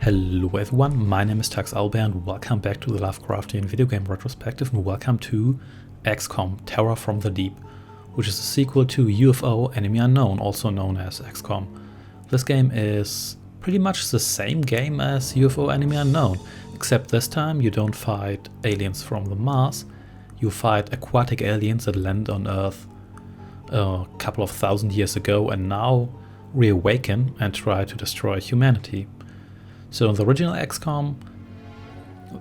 Hello everyone, my name is TaxOwlbear and welcome back to the Lovecraftian video game Retrospective, and welcome to XCOM Terror from the Deep, which is a sequel to UFO Enemy Unknown, also known as XCOM. This game is pretty much the same game as UFO Enemy Unknown, except this time you don't fight aliens from the Mars, you fight aquatic aliens that landed on Earth a couple of thousand years ago and now reawaken and try to destroy humanity. So in the original XCOM,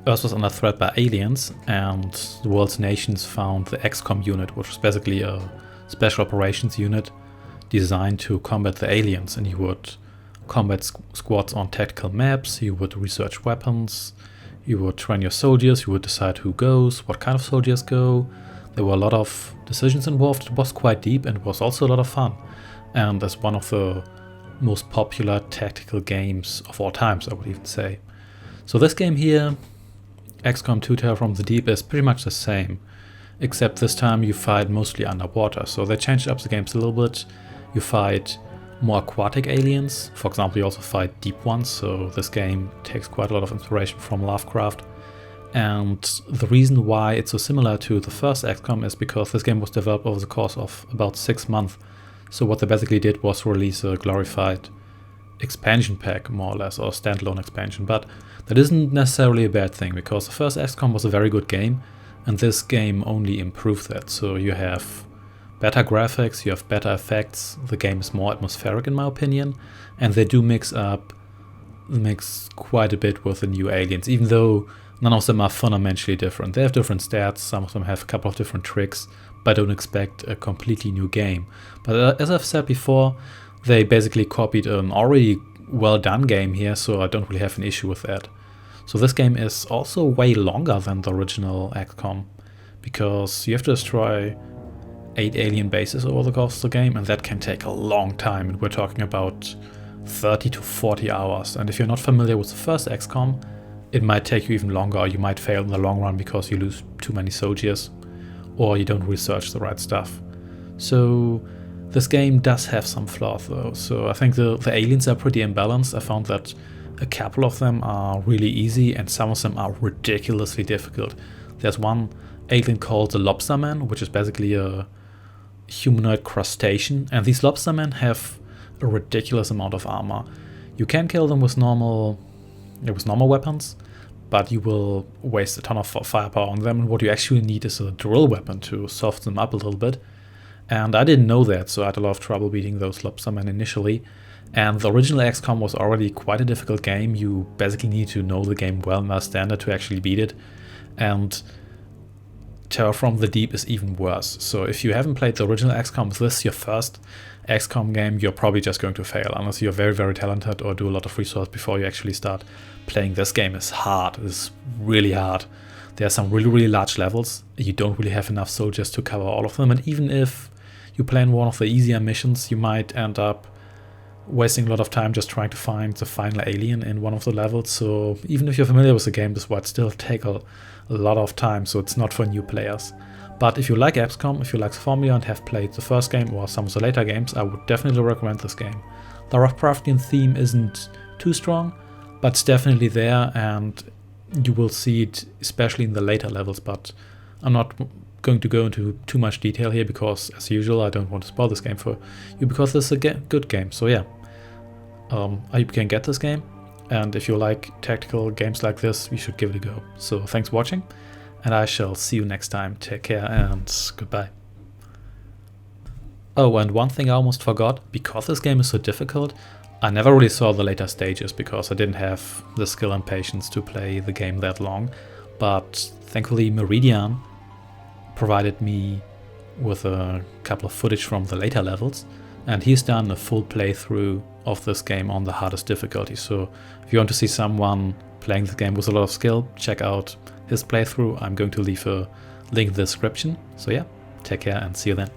Earth was under threat by aliens, and the world's nations found the XCOM unit, which was basically a special operations unit designed to combat the aliens. And you would combat squads on tactical maps, you would research weapons, you would train your soldiers, you would decide who goes, what kind of soldiers go. There were a lot of decisions involved. It was quite deep and it was also a lot of fun. And as one of the most popular tactical games of all times, I would even say. So this game here, XCOM 2 Terror from the Deep, is pretty much the same, except this time you fight mostly underwater. So they changed up the games a little bit. You fight more aquatic aliens. For example, you also fight deep ones, so this game takes quite a lot of inspiration from Lovecraft. And the reason why it's so similar to the first XCOM is because this game was developed over the course of about 6 months. So what they basically did was release a glorified expansion pack, more or less, or standalone expansion. But that isn't necessarily a bad thing, because the first XCOM was a very good game, and this game only improved that. So you have better graphics, you have better effects, the game is more atmospheric in my opinion, and they do mix quite a bit with the new aliens, even though none of them are fundamentally different. They have different stats, some of them have a couple of different tricks, but don't expect a completely new game. But as I've said before, they basically copied an already well done game here, so I don't really have an issue with that. So this game is also way longer than the original XCOM, because you have to destroy 8 alien bases over the course of the game, and that can take a long time, and we're talking about 30 to 40 hours. And if you're not familiar with the first XCOM, it might take you even longer, or you might fail in the long run because you lose too many soldiers, or you don't research the right stuff. So this game does have some flaws though. So I think the aliens are pretty imbalanced. I found that a couple of them are really easy and some of them are ridiculously difficult. There's one alien called the Lobsterman, which is basically a humanoid crustacean, and these Lobstermen have a ridiculous amount of armor. You can kill them with normal weapons, but you will waste a ton of firepower on them, and what you actually need is a drill weapon to soften them up a little bit. And I didn't know that, so I had a lot of trouble beating those Lobstermen initially. And the original XCOM was already quite a difficult game. You basically need to know the game well and understand it to actually beat it. And Terror from the Deep is even worse. So if you haven't played the original XCOM, if this is your first XCOM game, you're probably just going to fail, unless you're very, very talented or do a lot of research before you actually start playing. This game is hard. It's really hard. There are some really, really large levels. You don't really have enough soldiers to cover all of them, and even if you play in one of the easier missions, you might end up wasting a lot of time just trying to find the final alien in one of the levels. So even if you're familiar with the game, this would still take a lot of time, so it's not for new players. But if you like XCOM, if you like the formula and have played the first game or some of the later games, I would definitely recommend this game. The Lovecraftian theme isn't too strong, but it's definitely there, and you will see it especially in the later levels. But I'm not going to go into too much detail here because, as usual, I don't want to spoil this game for you, because this is a good game. So yeah, I hope you can get this game, and if you like tactical games like this, you should give it a go. So thanks for watching, and I shall see you next time. Take care and goodbye. Oh, and one thing I almost forgot, because this game is so difficult, I never really saw the later stages because I didn't have the skill and patience to play the game that long. But thankfully Meridian provided me with a couple of footage from the later levels, and he's done a full playthrough of this game on the hardest difficulty. So if you want to see someone playing this game with a lot of skill, check out his playthrough. I'm going to leave a link in the description. So yeah, take care and see you then.